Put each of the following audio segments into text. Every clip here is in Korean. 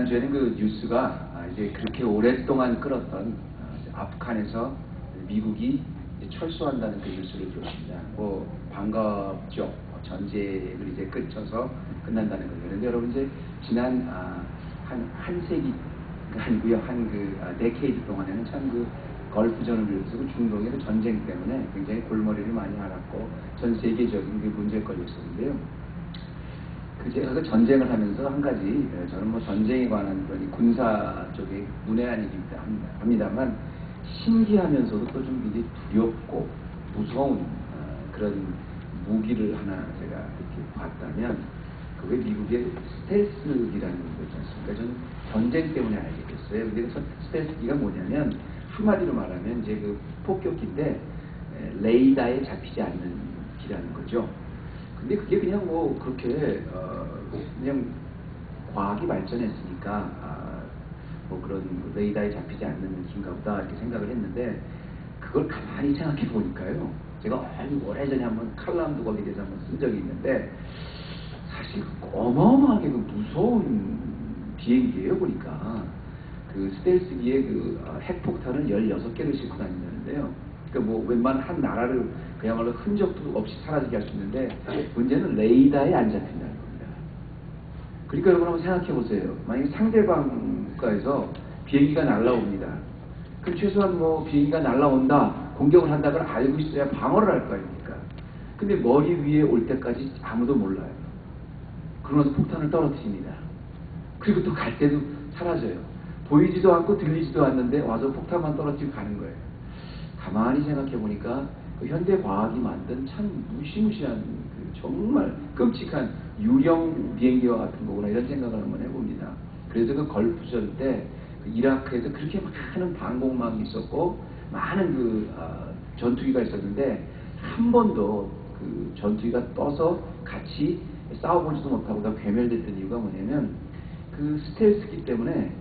지난주에는 그 뉴스가 이제 그렇게 오랫동안 끌었던 아프간에서 미국이 이제 철수한다는 그 뉴스를 들었습니다. 뭐 반갑죠. 전쟁을 이제 끝쳐서 끝난다는 거죠. 그런데 여러분 이제 지난 한 세기 아니고요, 데케이드 동안에는 참 그 걸프전을 비롯해서 그 중동의 그 전쟁 때문에 굉장히 골머리를 많이 앓았고 전 세계적인 그 문제에 걸렸었는데요. 제가 그 전쟁을 하면서 한 가지, 저는 뭐 전쟁에 관한 그런 군사 쪽에 문외한 얘기입니다 합니다만, 신기하면서도 또 좀 굉장히 두렵고 무서운 그런 무기를 하나 제가 이렇게 봤다면, 그게 미국의 스텔스기라는 거 있지 않습니까? 저는 전쟁 때문에 알게 됐어요. 근데 스텔스기가 뭐냐면, 한마디로 말하면 이제 그 폭격기인데 레이더에 잡히지 않는 기라는 거죠. 근데 그게 그냥 뭐 그렇게 그냥 과학이 발전했으니까 뭐 그런 레이더에 잡히지 않는 기인가 보다 이렇게 생각을 했는데, 그걸 가만히 생각해 보니까요, 제가 아주 오래전에 한번 칼럼도 거기에 대해서 한번 쓴 적이 있는데, 사실 어마어마하게 그 무서운 비행기예요. 보니까 그 스텔스기에 그 핵폭탄을 16개를 싣고 다닌다는데요. 그러니까 뭐 웬만한 한 나라를 그야말로 흔적도 없이 사라지게 할 수 있는데, 문제는 레이더에 안 잡힌다는 겁니다. 그러니까 여러분 한번 생각해 보세요. 만약에 상대방 국가에서 비행기가 날라옵니다. 그럼 최소한 뭐 비행기가 날라온다, 공격을 한다고 알고 있어야 방어를 할 거 아닙니까? 근데 머리 위에 올 때까지 아무도 몰라요. 그러면서 폭탄을 떨어뜨립니다. 그리고 또 갈 때도 사라져요. 보이지도 않고 들리지도 않는데 와서 폭탄만 떨어뜨리고 가는 거예요. 가만히 생각해 보니까 그 현대 과학이 만든 참 무시무시한 정말 끔찍한 유령 비행기와 같은 거구나, 이런 생각을 한번 해봅니다. 그래서 그 걸프전 때 그 이라크에서 그렇게 많은 방공망이 있었고 많은 그 전투기가 있었는데, 한 번도 그 전투기가 떠서 같이 싸워보지도 못하고 다 괴멸됐던 이유가 뭐냐면, 그 스텔스기 때문에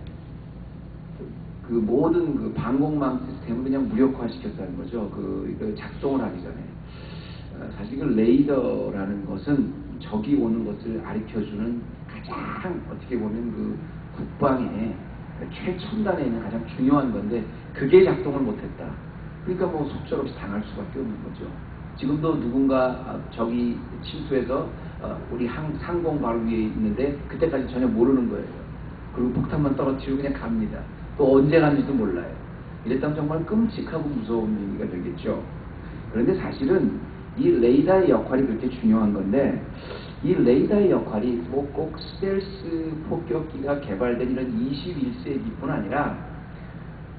그 모든 그 방공망 시스템을 그냥 무력화시켰다는 거죠. 그 작동을 하기 전에. 사실 그 레이더라는 것은 적이 오는 것을 가리켜주는 가장 어떻게 보면 그 국방의 최첨단에 있는 가장 중요한 건데, 그게 작동을 못했다. 그러니까 뭐 속절없이 당할 수밖에 없는 거죠. 지금도 누군가 적이 침투해서 우리 상공 바로 위에 있는데 그때까지 전혀 모르는 거예요. 그리고 폭탄만 떨어뜨리고 그냥 갑니다. 또 언제 가는지도 몰라요. 이랬다면 정말 끔찍하고 무서운 얘기가 되겠죠. 그런데 사실은 이 레이더의 역할이 그렇게 중요한 건데, 이 레이더의 역할이 뭐 꼭 스텔스 폭격기가 개발된 이런 21세기뿐 아니라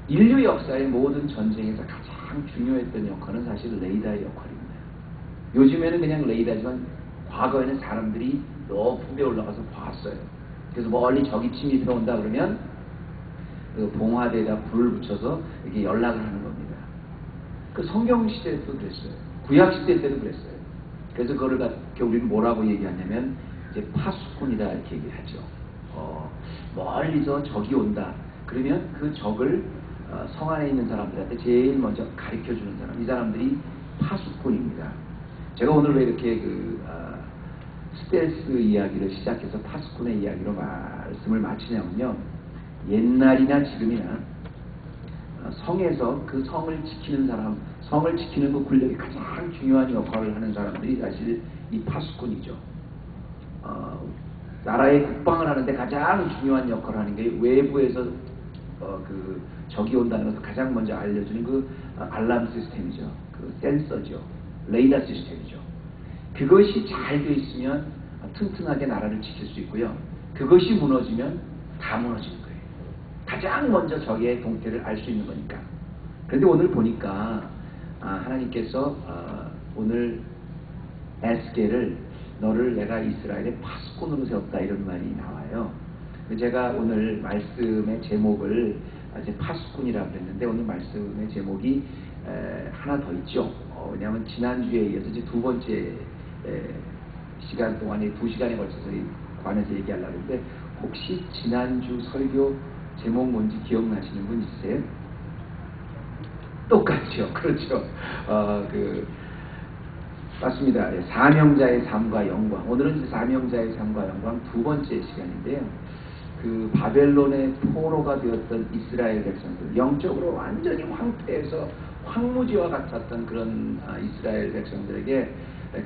인류 역사의 모든 전쟁에서 가장 중요했던 역할은 사실 레이더의 역할입니다. 요즘에는 그냥 레이더지만 과거에는 사람들이 높은 데 올라가서 봤어요. 그래서 멀리 적이 침입해 온다 그러면 그 봉화대에다 불을 붙여서 이렇게 연락을 하는 겁니다. 그 성경 시대 때도 그랬어요. 구약 시대 때도 그랬어요. 그래서 그거를 우리는 뭐라고 얘기하냐면 이제 파수꾼이다 이렇게 얘기하죠. 멀리서 적이 온다. 그러면 그 적을 성 안에 있는 사람들한테 제일 먼저 가르쳐 주는 사람, 이 사람들이 파수꾼입니다. 제가 오늘 왜 이렇게 스텔스 이야기를 시작해서 파수꾼의 이야기로 말씀을 마치냐면요, 옛날이나 지금이나 성에서 그 성을 지키는 사람, 성을 지키는 그 군력이 가장 중요한 역할을 하는 사람들이 사실 이 파수꾼이죠. 나라의 국방을 하는데 가장 중요한 역할을 하는 게 외부에서 그 적이 온다는 것을 가장 먼저 알려주는 그 알람 시스템이죠. 그 센서죠. 레이더 시스템이죠. 그것이 잘 되어 있으면 튼튼하게 나라를 지킬 수 있고요. 그것이 무너지면 다 무너지는 거예요. 가장 먼저 적의 동태를 알 수 있는 거니까. 그런데 오늘 보니까 하나님께서 오늘 에스겔을 너를 내가 이스라엘의 파수꾼으로 세웠다, 이런 말이 나와요. 제가 오늘 말씀의 제목을 이제 파수꾼이라고 했는데, 오늘 말씀의 제목이 하나 더 있죠. 왜냐하면 지난주에 이어서 이제 두 번째 시간 동안에 2시간에 걸쳐서 관해서 얘기하려고 했는데, 혹시 지난주 설교 제목 뭔지 기억나시는 분 있으세요? 똑같죠. 그렇죠. 맞습니다. 사명자의 삶과 영광. 오늘은 사명자의 삶과 영광 두 번째 시간인데요. 그 바벨론의 포로가 되었던 이스라엘 백성들, 영적으로 완전히 황폐해서 황무지와 같았던 그런 이스라엘 백성들에게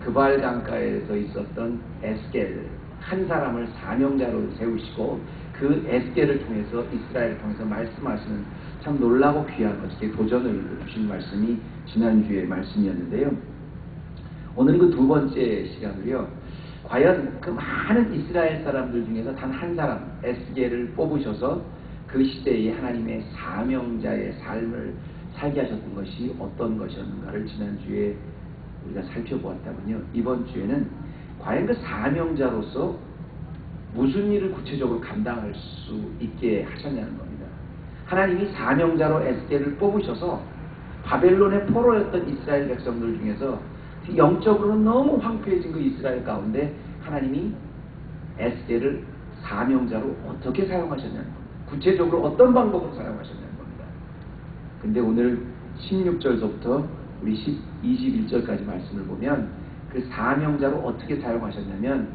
그발 강가에서 있었던 에스겔 한 사람을 사명자로 세우시고 그 에스겔을 통해서 이스라엘을 통해서 말씀하시는 참 놀라고 귀한 어떻게 도전을 주신 말씀이 지난주의 말씀이었는데요. 오늘은 그 두 번째 시간으로요. 과연 그 많은 이스라엘 사람들 중에서 단 한 사람 에스겔을 뽑으셔서 그 시대의 하나님의 사명자의 삶을 살게 하셨던 것이 어떤 것이었는가를 지난주에 우리가 살펴보았다면요. 이번 주에는 과연 그 사명자로서 무슨 일을 구체적으로 감당할 수 있게 하셨냐는 겁니다. 하나님이 사명자로 에스겔을 뽑으셔서 바벨론의 포로였던 이스라엘 백성들 중에서 영적으로는 너무 황폐해진 그 이스라엘 가운데 하나님이 에스겔을 사명자로 어떻게 사용하셨냐는 겁니다. 구체적으로 어떤 방법으로 사용하셨냐는 겁니다. 근데 오늘 16절서부터 우리 21절까지 말씀을 보면 그 사명자로 어떻게 사용하셨냐면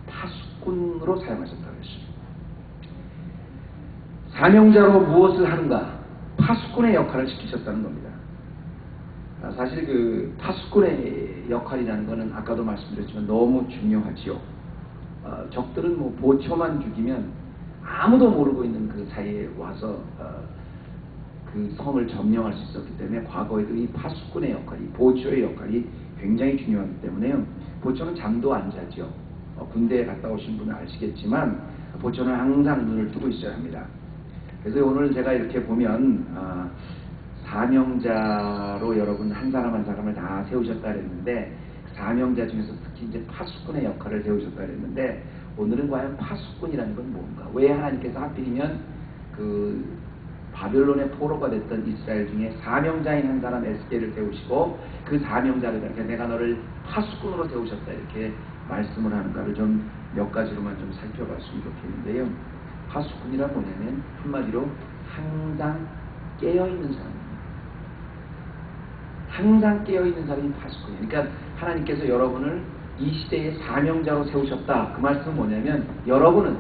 파수꾼으로 사용하셨다고 했습니다. 사명자로 무엇을 하는가? 파수꾼의 역할을 시키셨다는 겁니다. 사실 그 파수꾼의 역할이라는 것은 아까도 말씀드렸지만 너무 중요하지요. 적들은 뭐 보초만 죽이면 아무도 모르고 있는 그 사이에 와서 그 성을 점령할 수 있었기 때문에 과거에도 이 파수꾼의 역할이, 보초의 역할이 굉장히 중요하기 때문에요. 보초는 잠도 안 자죠. 군대에 갔다 오신 분은 아시겠지만 보초는 항상 눈을 뜨고 있어야 합니다. 그래서 오늘 제가 이렇게 보면 사명자로 여러분 한 사람 한 사람을 다 세우셨다 그랬는데 사명자 중에서 특히 이제 파수꾼의 역할을 세우셨다 그랬는데 오늘은 과연 파수꾼이라는 건 뭔가? 왜 하나님께서 하필이면 그 바벨론의 포로가 됐던 이스라엘 중에 사명자인 한 사람 에스겔을 세우시고 그 사명자를 내가 너를 파수꾼으로 세우셨다 이렇게 말씀을 하는가를 좀 몇 가지로만 좀 살펴봤으면 좋겠는데요. 파수꾼이란 뭐냐면 한마디로 항상 깨어있는 사람입니다. 항상 깨어있는 사람이 파수꾼이에요. 그러니까 하나님께서 여러분을 이 시대의 사명자로 세우셨다. 그 말씀은 뭐냐면 여러분은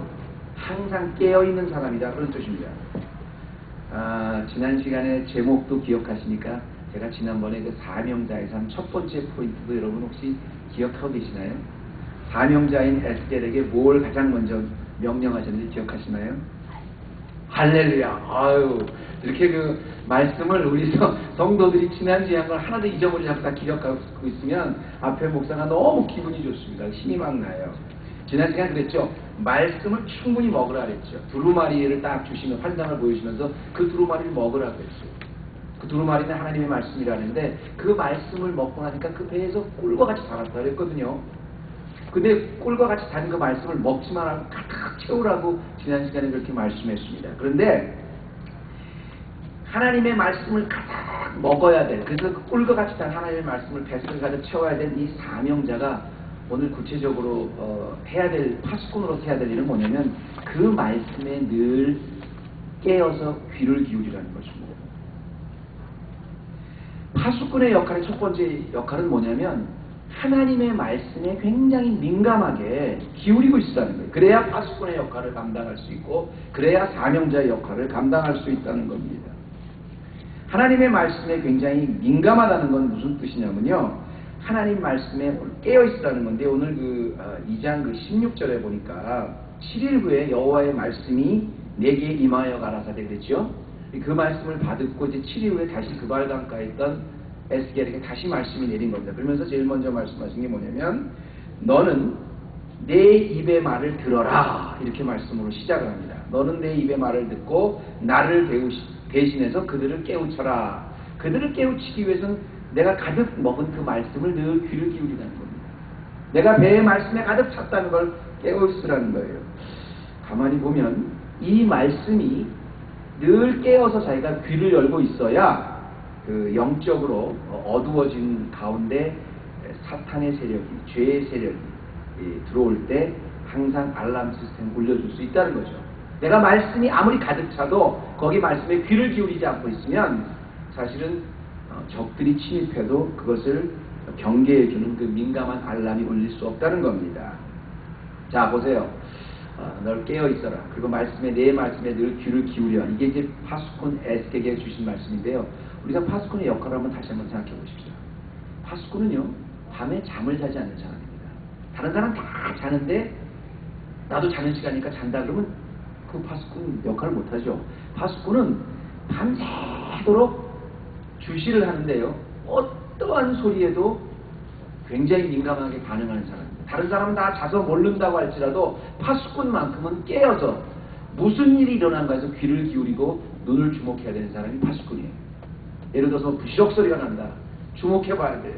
항상 깨어있는 사람이다. 그런 뜻입니다. 지난 시간에 제목도 기억하시니까 제가 지난번에 그 사명자의 삶 첫 번째 포인트도 여러분 혹시 기억하고 계시나요? 사명자인 에스겔에게 뭘 가장 먼저 명령하셨는지 기억하시나요? 할렐루야. 아유, 이렇게 그 말씀을 우리 성도들이 지난주에 한 걸 하나도 잊어버리지 않고 다 기억하고 있으면 앞에 목사가 너무 기분이 좋습니다. 힘이 막 나요. 지난 시간 그랬죠. 말씀을 충분히 먹으라 그랬죠. 두루마리를 딱 주시면 환상을 보여주면서 그 두루마리를 먹으라 그랬어요. 그 두루마리는 하나님의 말씀이라는데 그 말씀을 먹고 나니까 그 배에서 꿀과 같이 달았다 그랬거든요. 근데 꿀과 같이 단 그 말씀을 먹지만 하고 가득 채우라고 지난 시간에 그렇게 말씀했습니다. 그런데 하나님의 말씀을 가득 먹어야 돼. 그래서 그 꿀과 같이 단 하나님의 말씀을 뱃속에 가득 채워야 될 이 사명자가 오늘 구체적으로 해야 될 파수꾼으로서 해야 될 일은 뭐냐면 그 말씀에 늘 깨어서 귀를 기울이라는 것입니다. 파수꾼의 역할의 첫 번째 역할은 뭐냐면 하나님의 말씀에 굉장히 민감하게 기울이고 있다는 거예요. 그래야 파수꾼의 역할을 감당할 수 있고 그래야 사명자의 역할을 감당할 수 있다는 겁니다. 하나님의 말씀에 굉장히 민감하다는 건 무슨 뜻이냐면요. 하나님 말씀에 깨어있다는 건데 오늘 그 2장 그 16절에 보니까 7일 후에 여호와의 말씀이 내게 임하여 가라사대 그랬죠. 그 말씀을 받고 이제 7일 후에 다시 그발 강가에 있던 에스겔에게 다시 말씀이 내린 겁니다. 그러면서 제일 먼저 말씀하신 게 뭐냐면 너는 내 입의 말을 들어라 이렇게 말씀으로 시작을 합니다. 너는 내 입의 말을 듣고 나를 대신해서 그들을 깨우쳐라. 그들을 깨우치기 위해서는 내가 가득 먹은 그 말씀을 늘 귀를 기울이라는 겁니다. 내가 배의 말씀에 가득 찼다는 걸 깨우치라는 거예요. 가만히 보면 이 말씀이 늘 깨어서 자기가 귀를 열고 있어야 그 영적으로 어두워진 가운데 사탄의 세력이, 죄의 세력이 들어올 때 항상 알람 시스템 올려줄 수 있다는 거죠. 내가 말씀이 아무리 가득 차도 거기 말씀에 귀를 기울이지 않고 있으면 사실은 적들이 침입해도 그것을 경계해주는 그 민감한 알람이 울릴 수 없다는 겁니다. 자, 보세요. 널 깨어 있어라. 그리고 내 말씀에 늘 귀를 기울여. 이게 이제 파수꾼 에스겔에게 주신 말씀인데요. 우리가 파수꾼의 역할을 한번 다시 한번 생각해 보십시오. 파수꾼은요, 밤에 잠을 자지 않는 사람입니다. 다른 사람 다 자는데 나도 자는 시간이니까 잔다 그러면 그 파수꾼 역할을 못하죠. 파수꾼은 밤새도록 주시를 하는데요, 어떠한 소리에도 굉장히 민감하게 반응하는 사람입니다. 다른 사람은 다 자서 모른다고 할지라도 파수꾼만큼은 깨어서 무슨 일이 일어난가 해서 귀를 기울이고 눈을 주목해야 되는 사람이 파수꾼이에요. 예를 들어서 부시럭 소리가 난다. 주목해 봐야 돼요.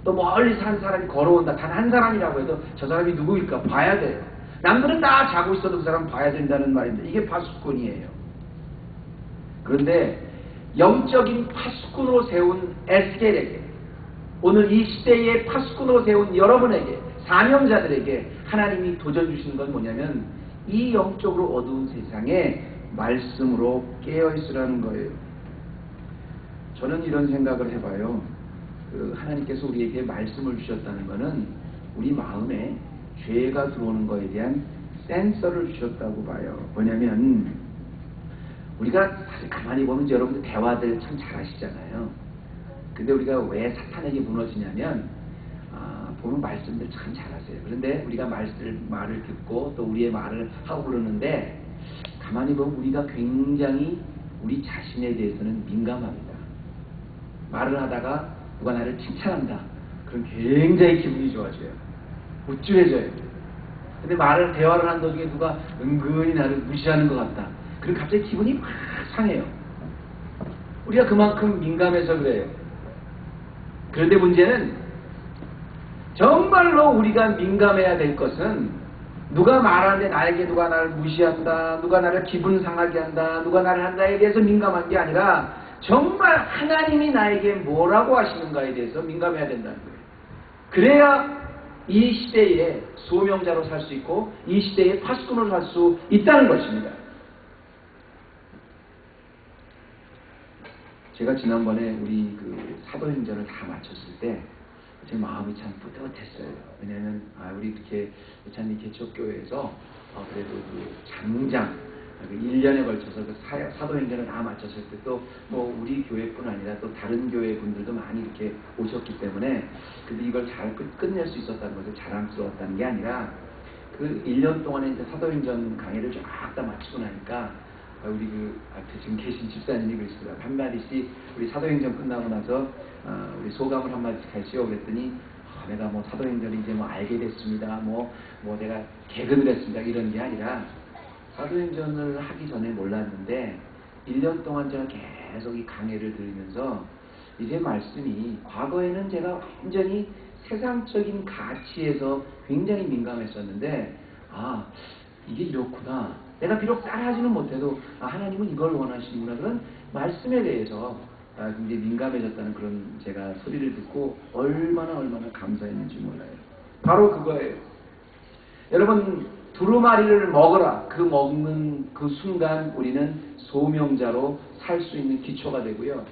또 멀리 산 사람이 걸어온다. 단 한 사람이라고 해도 저 사람이 누구일까 봐야 돼요. 남들은 다 자고 있어도 그 사람 봐야 된다는 말인데 이게 파수꾼이에요. 그런데 영적인 파수꾼으로 세운 에스겔에게, 오늘 이 시대의 파수꾼으로 세운 여러분에게, 사명자들에게 하나님이 도전 주시는 건 뭐냐면 이 영적으로 어두운 세상에 말씀으로 깨어있으라는 거예요. 저는 이런 생각을 해봐요. 하나님께서 우리에게 말씀을 주셨다는 것은 우리 마음에 죄가 들어오는 것에 대한 센서를 주셨다고 봐요. 뭐냐면 우리가 사실 가만히 보면 여러분들 대화들 참 잘하시잖아요. 근데 우리가 왜 사탄에게 무너지냐면 보면 말씀들 참 잘하세요. 그런데 우리가 말을 듣고 또 우리의 말을 하고 그러는데 가만히 보면 우리가 굉장히 우리 자신에 대해서는 민감합니다. 말을 하다가 누가 나를 칭찬한다. 그럼 굉장히 기분이 좋아져요. 우쭐해져요. 근데 대화를 하는 도중에 누가 은근히 나를 무시하는 것 같다. 그럼 갑자기 기분이 막 상해요. 우리가 그만큼 민감해서 그래요. 그런데 문제는 정말로 우리가 민감해야 될 것은 누가 말하는데 나에게 누가 나를 무시한다, 누가 나를 기분 상하게 한다, 누가 나를 한다에 대해서 민감한 게 아니라 정말 하나님이 나에게 뭐라고 하시는가에 대해서 민감해야 된다는 거예요. 그래야 이 시대의 소명자로 살 수 있고 이 시대의 파수꾼으로 살 수 있다는 것입니다. 제가 지난번에 우리 사도행전을 다 마쳤을 때 제 마음이 참 뿌듯했어요. 왜냐하면 우리 이렇게 우찬리 개척교회에서 그래도 장장 1년에 걸쳐서 사도행전을 다 마쳤을 때 또 뭐 우리 교회뿐 아니라 또 다른 교회 분들도 많이 이렇게 오셨기 때문에 근데 이걸 잘 끝낼 수 있었다는 것을 자랑스러웠다는 게 아니라 그 1년 동안에 이제 사도행전 강의를 쫙 다 마치고 나니까 우리 앞에 지금 계신 집사님이 그러시더라고요. 한마디씩 우리 사도행전 끝나고 나서 우리 소감을 한마디씩 하시오 그랬더니 내가 뭐 사도행전을 이제 뭐 알게 됐습니다. 뭐 내가 개근을 했습니다. 이런 게 아니라 사도행전을 하기 전에 몰랐는데 1년 동안 제가 계속 이 강의를 들으면서 이제 말씀이 과거에는 제가 완전히 세상적인 가치에서 굉장히 민감했었는데 이게 이렇구나. 내가 비록 따라하지는 못해도 하나님은 이걸 원하시는구나. 그런 말씀에 대해서 굉장히 민감해졌다는 그런 제가 소리를 듣고 얼마나 감사했는지 몰라요. 바로 그거예요. 여러분 두루마리를 먹어라. 그 먹는 그 순간 우리는 소명자로 살 수 있는 기초가 되고요.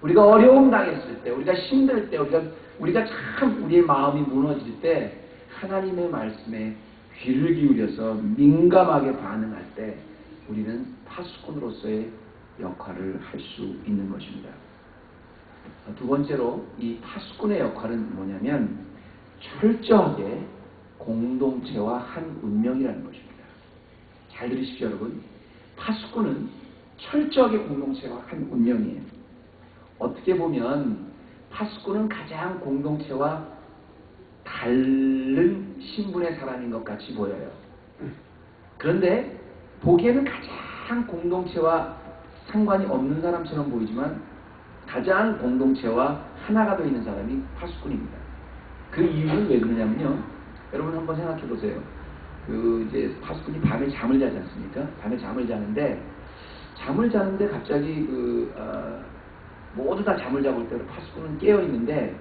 우리가 어려움 당했을 때, 우리가 힘들 때, 우리가 참 우리의 마음이 무너질 때 하나님의 말씀에 귀를 기울여서 민감하게 반응할 때 우리는 파수꾼으로서의 역할을 할 수 있는 것입니다. 두 번째로 이 파수꾼의 역할은 뭐냐면 철저하게 공동체와 한 운명이라는 것입니다. 잘 들으십시오 여러분. 파수꾼은 철저하게 공동체와 한 운명이에요. 어떻게 보면 파수꾼은 가장 공동체와 다른 신분의 사람인 것 같이 보여요. 그런데 보기에는 가장 공동체와 상관이 없는 사람처럼 보이지만 가장 공동체와 하나가 되어 있는 사람이 파수꾼입니다. 그 이유는 왜 그러냐면요. 여러분 한번 생각해 보세요. 이제 파수꾼이 밤에 잠을 자지 않습니까? 밤에 잠을 자는데 갑자기 모두 다 잠을 자고 있을 때 파수꾼은 깨어 있는데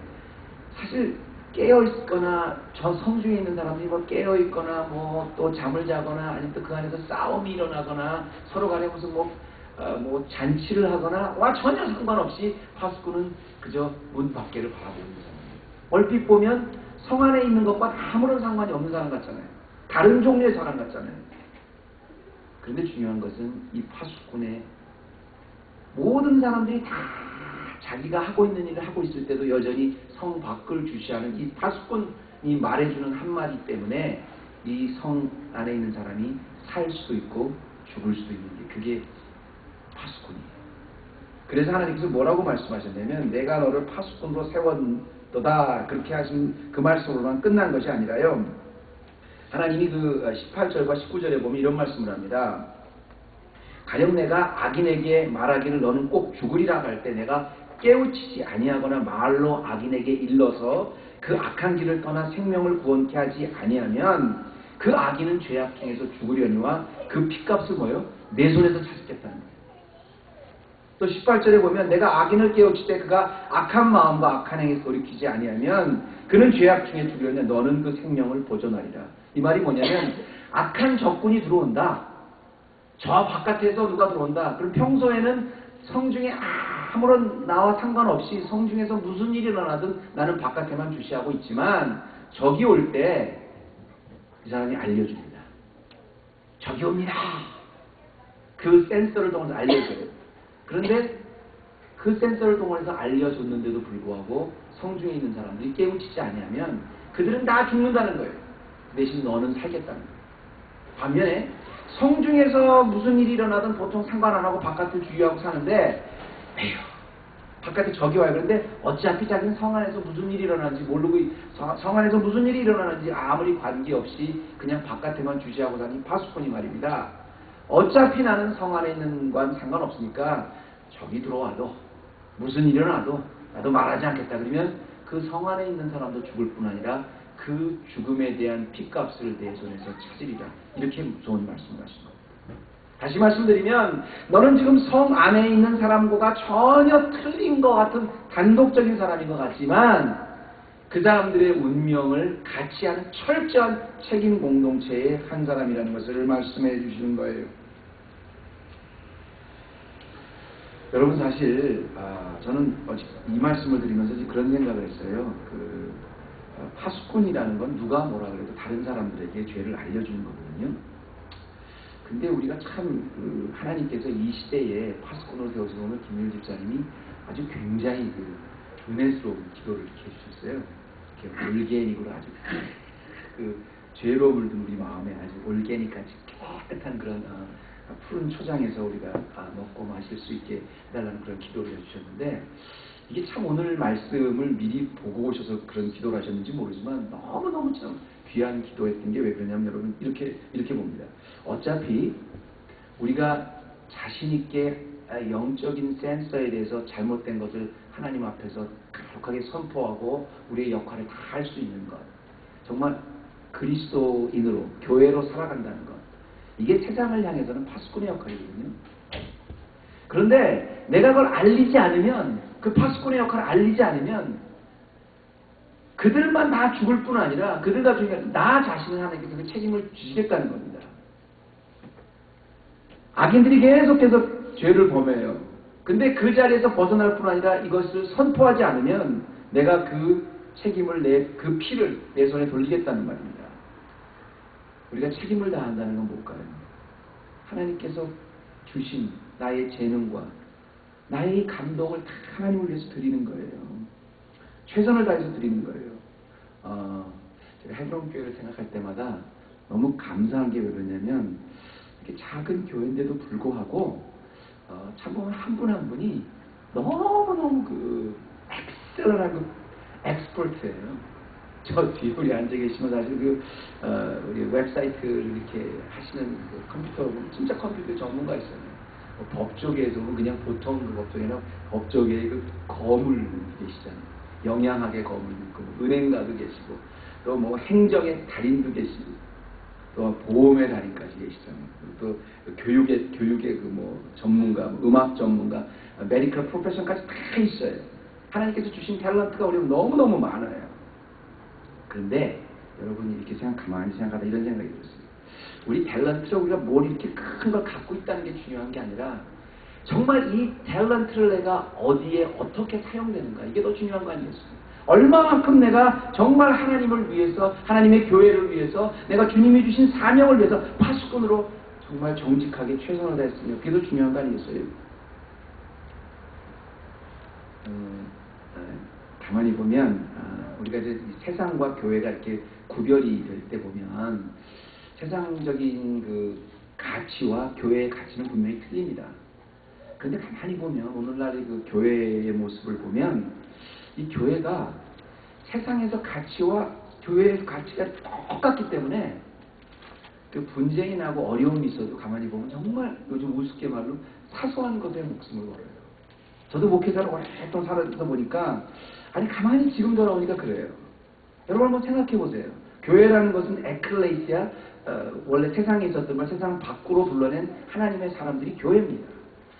사실 깨어 있거나 저 성중에 있는 사람들이 뭐 깨어 있거나 뭐 또 잠을 자거나 아니면 또 그 안에서 싸움이 일어나거나 서로 간에 무슨 뭐 잔치를 하거나 전혀 상관없이 파수꾼은 그저 문 밖에를 바라보는 사람이에요. 얼핏 보면 성 안에 있는 것과 아무런 상관이 없는 사람 같잖아요. 다른 종류의 사람 같잖아요. 그런데 중요한 것은 이 파수꾼의 모든 사람들이 다 자기가 하고 있는 일을 하고 있을 때도 여전히 성 밖을 주시하는 이 파수꾼이 말해주는 한마디 때문에 이 성 안에 있는 사람이 살 수도 있고 죽을 수도 있는 게 그게 파수꾼이에요. 그래서 하나님께서 뭐라고 말씀하셨냐면 내가 너를 파수꾼으로 세웠도다 그렇게 하신 그 말씀으로만 끝난 것이 아니라요. 하나님이 그 18절과 19절에 보면 이런 말씀을 합니다. 가령 내가 악인에게 말하기를 너는 꼭 죽으리라 할 때 내가 깨우치지 아니하거나 말로 악인에게 일러서 그 악한 길을 떠나 생명을 구원케 하지 아니하면 그 악인은 죄악 중에서 죽으려니와 그 핏값을 뭐요? 내 손에서 찾겠다는 거예요. 또 18절에 보면 내가 악인을 깨우칠 때 그가 악한 마음과 악한 행위에서 돌이키지 아니하면 그는 죄악 중에 죽으려냐 너는 그 생명을 보존하리라. 이 말이 뭐냐면 악한 적군이 들어온다. 저 바깥에서 누가 들어온다. 그럼 평소에는 성중에 아무런 나와 상관없이 성중에서 무슨 일이 일어나든 나는 바깥에만 주시하고 있지만 적이 올 때 이 사람이 알려줍니다. 적이 옵니다. 그 센서를 통해서 알려줘요. 그런데 그 센서를 통해서 알려줬는데도 불구하고 성중에 있는 사람들이 깨우치지 아니하면 그들은 다 죽는다는 거예요. 대신 너는 살겠다는 거예요. 반면에 성중에서 무슨 일이 일어나든 보통 상관 안 하고 바깥을 주의하고 사는데 에휴 바깥에 적이 와요. 그런데 어차피 자기는 성 안에서 무슨 일이 일어나는지 모르고 성 안에서 무슨 일이 일어나는지 아무리 관계없이 그냥 바깥에만 주시하고 사는 파수꾼이 말입니다. 어차피 나는 성 안에 있는 건 상관없으니까 적이 들어와도 무슨 일이 일어나도 나도 말하지 않겠다. 그러면 그 성 안에 있는 사람도 죽을 뿐 아니라 그 죽음에 대한 핏값을 내 손에서 찾으리라. 이렇게 무서운 말씀을 하신 겁니다. 다시 말씀드리면 너는 지금 성 안에 있는 사람과 전혀 틀린 것 같은 단독적인 사람인 것 같지만 그 사람들의 운명을 같이 하는 철저한 책임 공동체의 한 사람이라는 것을 말씀해 주시는 거예요. 여러분 사실 저는 이 말씀을 드리면서 그런 생각을 했어요. 파수꾼이라는 건 누가 뭐라 그래도 다른 사람들에게 죄를 알려주는 거거든요. 근데 우리가 참 하나님께서 이 시대에 파수꾼으로 세우신 오늘 김일 집사님이 아주 굉장히 은혜스러운 기도를 이렇게 해주셨어요. 이렇게 올게닉으로 아주 죄로 물든 우리 마음에 아주 올게닉같이 깨끗한 그런 푸른 초장에서 우리가 먹고 마실 수 있게 해달라는 그런 기도를 해주셨는데 이게 참 오늘 말씀을 미리 보고 오셔서 그런 기도를 하셨는지 모르지만 너무너무 참 귀한 기도했던 게 왜 그러냐면 여러분 이렇게 봅니다. 어차피 우리가 자신있게 영적인 센서에 대해서 잘못된 것을 하나님 앞에서 강력하게 선포하고 우리의 역할을 다 할 수 있는 것, 정말 그리스도인으로 교회로 살아간다는 것, 이게 세상을 향해서는 파수꾼의 역할이거든요. 그런데 내가 그걸 알리지 않으면, 그 파수꾼의 역할을 알리지 않으면 그들만 다 죽을 뿐 아니라 그들과 중에 나 자신을 하나님께서 그 책임을 주시겠다는 겁니다. 악인들이 계속해서 죄를 범해요. 근데 그 자리에서 벗어날 뿐 아니라 이것을 선포하지 않으면 내가 그 책임을 그 피를 내 손에 돌리겠다는 말입니다. 우리가 책임을 다한다는 건 뭘까요? 하나님께서 주신 나의 재능과 나의 감동을 다 하나님을 위해서 드리는 거예요. 최선을 다해서 드리는 거예요. 제가 헤브론 교회를 생각할 때마다 너무 감사한 게 왜 그러냐면 이렇게 작은 교회인데도 불구하고 참 보면 한 분 한 분이 너무너무 엑셀런한 엑스퍼트예요. 저 뒤에 우리 앉아 계시면 사실 우리 웹사이트를 이렇게 하시는 컴퓨터, 진짜 컴퓨터 전문가 있어요. 법조계에서는 그냥 보통 법조계나 법조계의 거물 계시잖아요. 영양학의 거물 있고, 은행가도 계시고, 또 행정의 달인도 계시고, 또 보험의 달인까지 계시잖아요. 또 교육의 전문가, 음악 전문가, 메디컬 프로페션까지 다 있어요. 하나님께서 주신 탤런트가 우리는 너무너무 많아요. 그런데 여러분이 이렇게 가만히 생각하다 이런 생각이 들었어요. 우리 탤런트로 우리가 뭘 이렇게 큰 걸 갖고 있다는 게 중요한 게 아니라 정말 이 탤런트를 내가 어디에 어떻게 사용되는가, 이게 더 중요한 거 아니겠습니까? 얼마만큼 내가 정말 하나님을 위해서, 하나님의 교회를 위해서, 내가 주님이 주신 사명을 위해서 파수꾼으로 정말 정직하게 최선을 다했으며, 그게 더 중요한 거 아니겠어요? 가만히 보면 우리가 이제 세상과 교회가 이렇게 구별이 될 때 보면 세상적인 그 가치와 교회의 가치는 분명히 틀립니다. 그런데 가만히 보면 오늘날의 그 교회의 모습을 보면 이 교회가 세상에서 가치와 교회의 가치가 똑같기 때문에 그 분쟁이 나고 어려움이 있어도 가만히 보면 정말 요즘 우습게 말로 사소한 것에 목숨을 걸어요. 저도 목회자로 오랫동안 살아서 보니까 아니 가만히 지금 돌아오니까 그래요. 여러분 한번 생각해 보세요. 교회라는 것은 에클레시아, 원래 세상에 있었던 걸 세상 밖으로 불러낸 하나님의 사람들이 교회입니다.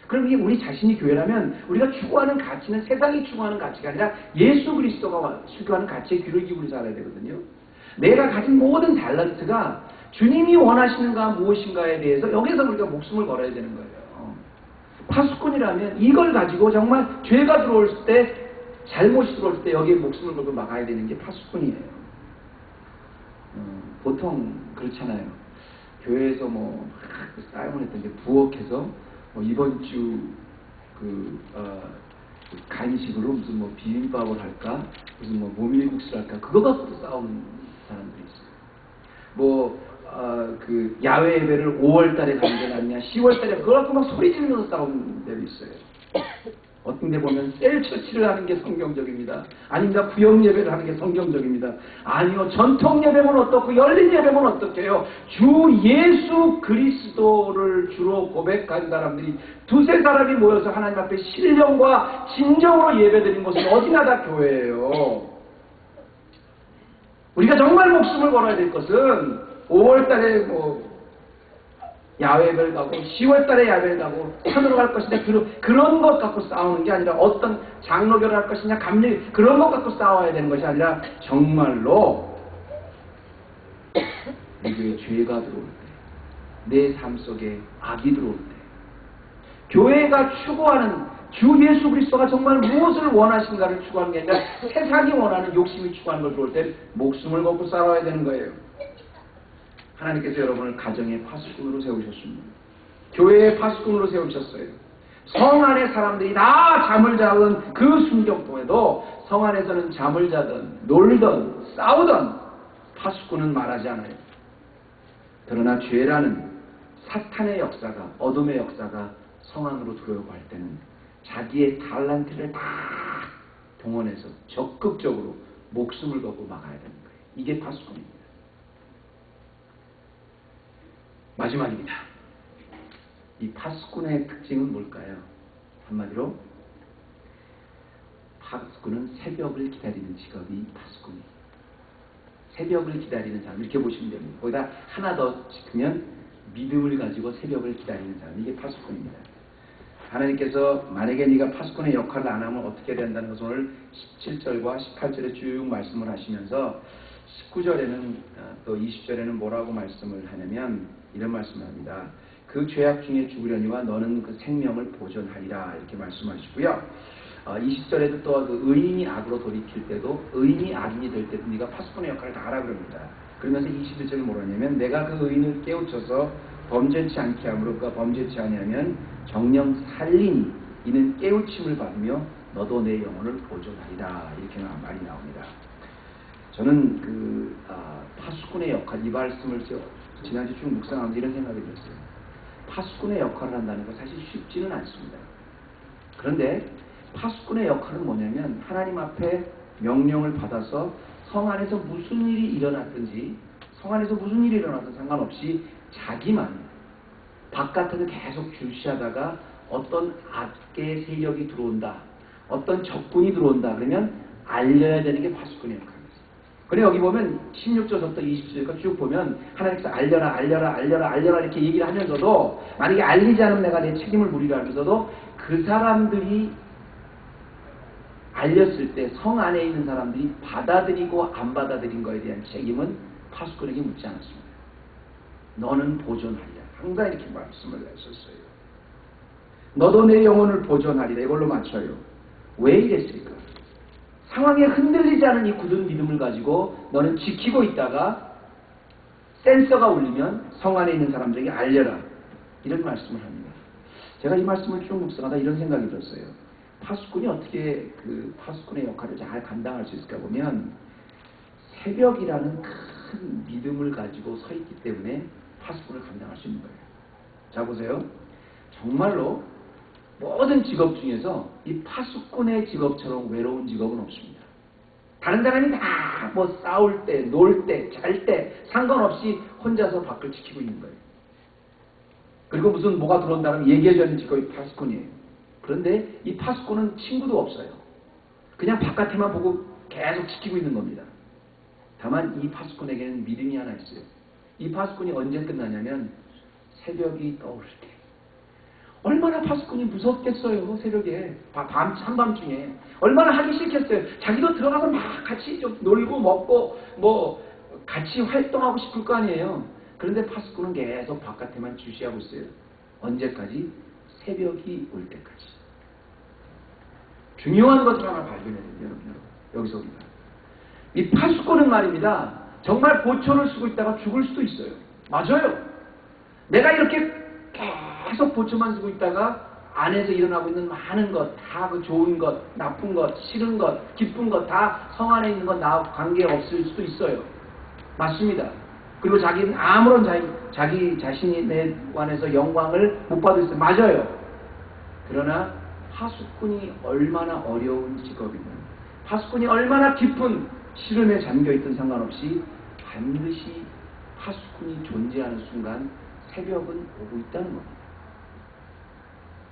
그럼 이게 우리 자신이 교회라면 우리가 추구하는 가치는 세상이 추구하는 가치가 아니라 예수 그리스도가 추구하는 가치에 귀를 기울여 살아야 되거든요. 내가 가진 모든 탤런트가 주님이 원하시는가 무엇인가에 대해서 여기서 우리가 목숨을 걸어야 되는 거예요. 파수꾼이라면 이걸 가지고 정말 죄가 들어올 때, 잘못이 들어올 때 여기에 목숨을 걸고 막아야 되는 게 파수꾼이에요. 보통 그렇잖아요. 교회에서 뭐 싸움을 했던데 부엌에서 뭐 이번 주 간식으로 무슨 뭐 비빔밥을 할까, 무슨 뭐 모밀국수를 할까, 그거 갖고도 싸우는 사람들이 있어요. 뭐 그 야외 예배를 5월 달에 가는 게 낫냐, 10월 달에 그걸 갖고 막 소리 지르면서 싸우는 데도 있어요. 어떤 데 보면 셀처치를 하는 게 성경적입니다. 아닙니다. 구역 예배를 하는 게 성경적입니다. 아니요. 전통 예배면 어떻고 열린 예배면 어떻게요? 주 예수 그리스도를 주로 고백한 사람들이 두세 사람이 모여서 하나님 앞에 신령과 진정으로 예배드린 곳은 어디나 다 교회예요. 우리가 정말 목숨을 걸어야 될 것은 5월 달에 뭐 야외를 가고 10월 달에 야외를 가고 산으로 갈 것이냐, 그런 것 갖고 싸우는 게 아니라 어떤 장로교를 할 것이냐, 감리, 그런 것 갖고 싸워야 되는 것이 아니라 정말로 우리의 죄가 들어올 때, 내 삶 속에 악이 들어올 때, 교회가 추구하는 주 예수 그리스도가 정말 무엇을 원하신가를 추구하는 게 아니라 세상이 원하는 욕심이 추구하는 걸 들어올 때 목숨을 걸고 싸워야 되는 거예요. 하나님께서 여러분을 가정의 파수꾼으로 세우셨습니다. 교회의 파수꾼으로 세우셨어요. 성 안의 사람들이 다 잠을 자던 그 순경통에도 성 안에서는 잠을 자던 놀던 싸우던 파수꾼은 말하지 않아요. 그러나 죄라는 사탄의 역사가, 어둠의 역사가 성 안으로 들어오고 할 때는 자기의 탤런트를 다 동원해서 적극적으로 목숨을 걸고 막아야 되는 거예요. 이게 파수꾼입니다. 마지막입니다. 이 파수꾼의 특징은 뭘까요? 한마디로 파수꾼은 새벽을 기다리는 직업이 파수꾼이에요. 새벽을 기다리는 사람, 이렇게 보시면 됩니다. 거기다 하나 더 짚으면 믿음을 가지고 새벽을 기다리는 사람, 이게 파수꾼입니다. 하나님께서 만약에 네가 파수꾼의 역할을 안 하면 어떻게 된다는 것을 오늘 17절과 18절에 쭉 말씀을 하시면서 19절에는 또 20절에는 뭐라고 말씀을 하냐면 이런 말씀을 합니다. 그 죄악 중에 죽으려니와 너는 그 생명을 보존하리라, 이렇게 말씀하시고요. 20절에도 또 그 의인이 악으로 돌이킬 때도, 의인이 악인이 될 때도 네가 파수꾼의 역할을 다 하라 그럽니다. 그러면서 21절에 뭐라냐면 내가 그 의인을 깨우쳐서 범죄치 않게 함으로 그가 범죄치 아니하면 정령 살리니 이는 깨우침을 받으며 너도 내 영혼을 보존하리라, 이렇게 말이 나옵니다. 저는 그 파수꾼의 역할, 이 말씀을 지난주 쭉 묵상하면서 이런 생각이 들었어요. 파수꾼의 역할을 한다는 건 사실 쉽지는 않습니다. 그런데 파수꾼의 역할은 뭐냐면 하나님 앞에 명령을 받아서 성 안에서 무슨 일이 일어났든지, 성 안에서 무슨 일이 일어나든 상관없이 자기만 바깥에서 계속 주시하다가 어떤 악의 세력이 들어온다, 어떤 적군이 들어온다 그러면 알려야 되는 게 파수꾼의 역할입니다. 그래 여기 보면 16절부터 20절까지 쭉 보면 하나님께서 알려라 알려라 알려라 알려라 이렇게 얘기를 하면서도 만약에 알리지 않으면 내가 내 책임을 물으라 하면서도 그 사람들이 알렸을 때 성 안에 있는 사람들이 받아들이고 안 받아들인 것에 대한 책임은 파수꾼에게 묻지 않았습니다. 너는 보존하리라. 항상 이렇게 말씀을 했었어요. 너도 내 영혼을 보존하리라. 이걸로 맞춰요. 왜 이랬을까? 상황에 흔들리지 않은 이 굳은 믿음을 가지고 너는 지키고 있다가 센서가 울리면 성 안에 있는 사람들에게 알려라. 이런 말씀을 합니다. 제가 이 말씀을 쭉 묵상하다 이런 생각이 들었어요. 파수꾼이 어떻게 그 파수꾼의 역할을 잘 감당할 수 있을까 보면 새벽이라는 큰 믿음을 가지고 서 있기 때문에 파수꾼을 감당할 수 있는 거예요. 자 보세요. 정말로 모든 직업 중에서 이 파수꾼의 직업처럼 외로운 직업은 없습니다. 다른 사람이 다 뭐 싸울 때, 놀 때, 잘 때 상관없이 혼자서 밖을 지키고 있는 거예요. 그리고 무슨 뭐가 들어온다면 얘기해주는 직업이 파수꾼이에요. 그런데 이 파수꾼은 친구도 없어요. 그냥 바깥에만 보고 계속 지키고 있는 겁니다. 다만 이 파수꾼에게는 믿음이 하나 있어요. 이 파수꾼이 언제 끝나냐면 새벽이 떠오를 때. 얼마나 파수꾼이 무섭겠어요. 새벽에 한밤중에 얼마나 하기 싫겠어요. 자기도 들어가서 막 같이 좀 놀고 먹고 뭐 같이 활동하고 싶을 거 아니에요. 그런데 파수꾼은 계속 바깥에만 주시하고 있어요. 언제까지? 새벽이 올 때까지. 중요한 것을 하나 발견해야 돼요. 여러분 여기서 우리가 이 파수꾼은 말입니다. 정말 보초를 쓰고 있다가 죽을 수도 있어요. 맞아요. 내가 이렇게 계속 보초만 쓰고 있다가 안에서 일어나고 있는 많은 것, 다 그 좋은 것, 나쁜 것, 싫은 것, 기쁜 것 다 성 안에 있는 것 나와 관계없을 수도 있어요. 맞습니다. 그리고 자기는 아무런 자기 자신이 내 안에서 영광을 못 받을 수 있어요. 맞아요. 그러나 파수꾼이 얼마나 어려운 직업이면 파수꾼이 얼마나 깊은 시름에 잠겨있든 상관없이 반드시 파수꾼이 존재하는 순간 새벽은 오고 있다는 겁니다.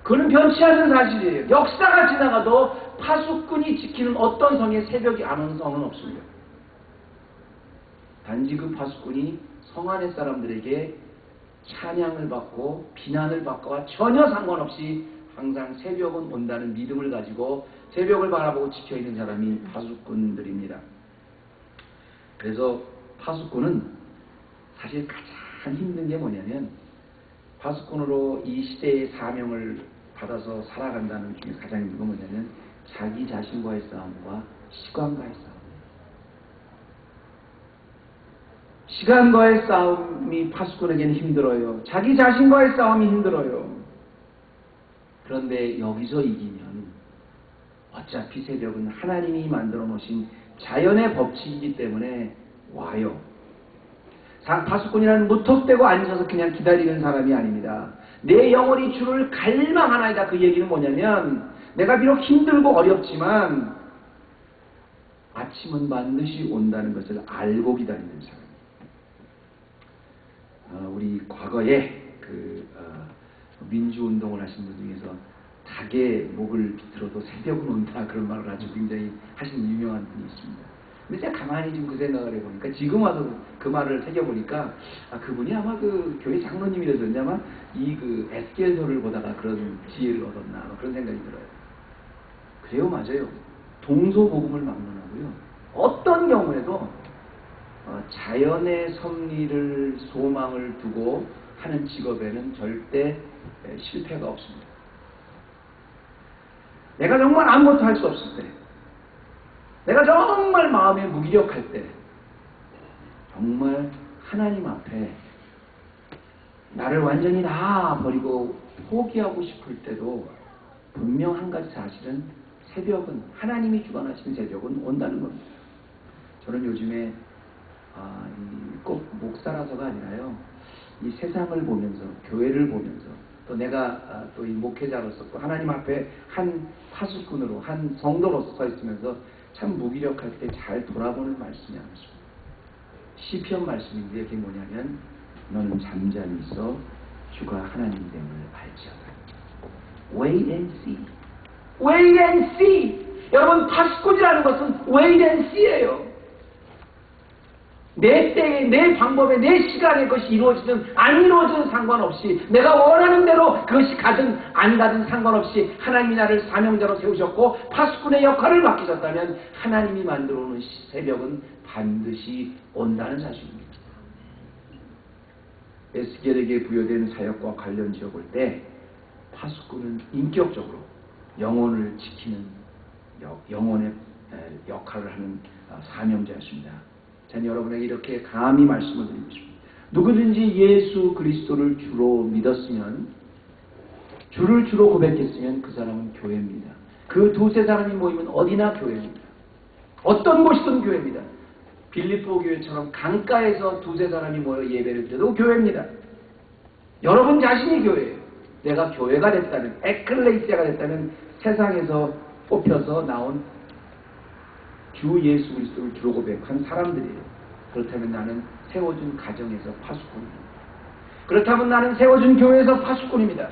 그는 변치 않는 사실이에요. 역사가 지나가도 파수꾼이 지키는 어떤 성에 새벽이 안 오는 성은 없습니다. 단지 그 파수꾼이 성 안의 사람들에게 찬양을 받고 비난을 받고와 전혀 상관없이 항상 새벽은 온다는 믿음을 가지고 새벽을 바라보고 지켜있는 사람이 파수꾼들입니다. 그래서 파수꾼은 사실 가장 힘든 게 뭐냐면 파수꾼으로 이 시대의 사명을 받아서 살아간다는 중에 가장 힘든 건 뭐냐면 자기 자신과의 싸움과 시간과의 싸움이에요. 시간과의 싸움이 파수꾼에게는 힘들어요. 자기 자신과의 싸움이 힘들어요. 그런데 여기서 이기면 어차피 새벽은 하나님이 만들어 놓으신 자연의 법칙이기 때문에 와요. 파수꾼이라는 무턱대고 앉아서 그냥 기다리는 사람이 아닙니다. 내 영혼이 주를 갈망하나이다. 그 얘기는 뭐냐면 내가 비록 힘들고 어렵지만 아침은 반드시 온다는 것을 알고 기다리는 사람. 우리 과거에 민주운동을 하신 분 중에서 닭의 목을 비틀어도 새벽은 온다 그런 말을 아주 굉장히 하신 유명한 분이 있습니다. 근데 제가 가만히 좀 그 생각을 해보니까 지금 와서 그 말을 새겨보니까 그분이 아마 그 교회 장로님이라서 그런지 아마 이 에스겔서를 보다가 그런 지혜를 얻었나 그런 생각이 들어요. 그래요, 맞아요. 동서복음을 막론하고요. 어떤 경우에도 자연의 섭리를 소망을 두고 하는 직업에는 절대 실패가 없습니다. 내가 정말 아무것도 할 수 없을 때, 내가 정말 마음이 무기력할 때, 정말 하나님 앞에 나를 완전히 놔버리고 포기하고 싶을 때도 분명 한 가지 사실은 새벽은, 하나님이 주관하시는 새벽은 온다는 겁니다. 저는 요즘에 꼭 목사라서가 아니라요, 이 세상을 보면서, 교회를 보면서, 또 내가 또 이 목회자로서 또 하나님 앞에 한 파수꾼으로, 한 성도로서 서 있으면서 참 무기력할 때 잘 돌아보는 말씀이 하나 있습니다. 시편 말씀인데 그게 뭐냐면 너는 잠잠히 있어 주가 하나님됨을 알지어다. Wait and see. Wait and see. 여러분, 파수꾼이라는 것은 wait and see예요. 내 때에, 내 방법에, 내 시간에 그것이 이루어지든 안 이루어지든 상관없이, 내가 원하는 대로 그것이 가든 안 가든 상관없이 하나님이 나를 사명자로 세우셨고 파수꾼의 역할을 맡기셨다면 하나님이 만들어 놓은 새벽은 반드시 온다는 사실입니다. 에스겔에게 부여된 사역과 관련 지어볼 때 파수꾼은 인격적으로 영혼을 지키는 영혼의 역할을 하는 사명자였습니다. 저는 여러분에게 이렇게 감히 말씀을 드리고 싶습니다. 누구든지 예수 그리스도를 주로 믿었으면, 주를 주로 고백했으면 그 사람은 교회입니다. 그 두세 사람이 모이면 어디나 교회입니다. 어떤 곳이든 교회입니다. 빌립보 교회처럼 강가에서 두세 사람이 모여 예배를 드려도 교회입니다. 여러분 자신이 교회예요. 내가 교회가 됐다는, 에클레시아가 됐다는, 세상에서 뽑혀서 나온 주 예수 그리스도를 주로 고백한 사람들이에요. 그렇다면 나는 세워준 가정에서 파수꾼입니다. 그렇다면 나는 세워준 교회에서 파수꾼입니다.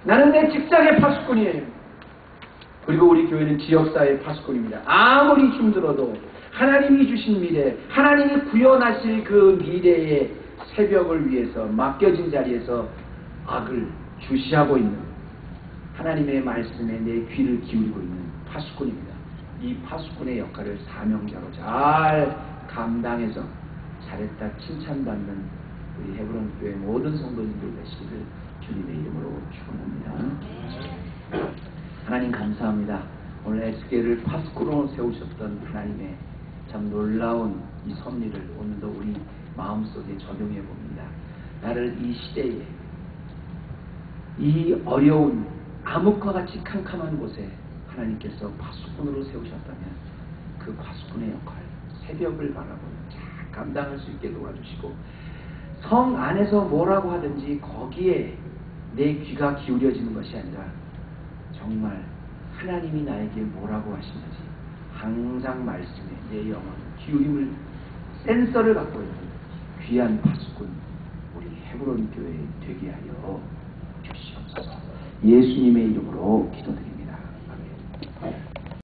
나는 내 직장의 파수꾼이에요. 그리고 우리 교회는 지역사회의 파수꾼입니다. 아무리 힘들어도 하나님이 주신 미래, 하나님이 구현하실 그 미래의 새벽을 위해서 맡겨진 자리에서 악을 주시하고 있는, 하나님의 말씀에 내 귀를 기울이고 있는 파수꾼입니다. 이 파수꾼의 역할을 사명자로 잘 감당해서 잘했다 칭찬받는 우리 헤브론 교회 모든 성도님들 되시기를 주님의 이름으로 축원합니다. 하나님 감사합니다. 오늘 에스겔을 파수꾼으로 세우셨던 하나님의 참 놀라운 이 섭리를 오늘도 우리 마음속에 적용해 봅니다. 나를 이 시대에, 이 어려운 암흑과 같이 캄캄한 곳에 하나님께서 파수꾼으로 세우셨다면 그 파수꾼의 역할, 새벽을 바라보는 잘 감당할 수 있게 도와주시고, 성 안에서 뭐라고 하든지 거기에 내 귀가 기울여지는 것이 아니라 정말 하나님이 나에게 뭐라고 하시는지 항상 말씀에 내 영혼 기울임을, 센서를 갖고 있는 귀한 파수꾼 우리 헤브론 교회 되게 하여 주시옵소서. 예수님의 이름으로 기도드립니다. 아멘.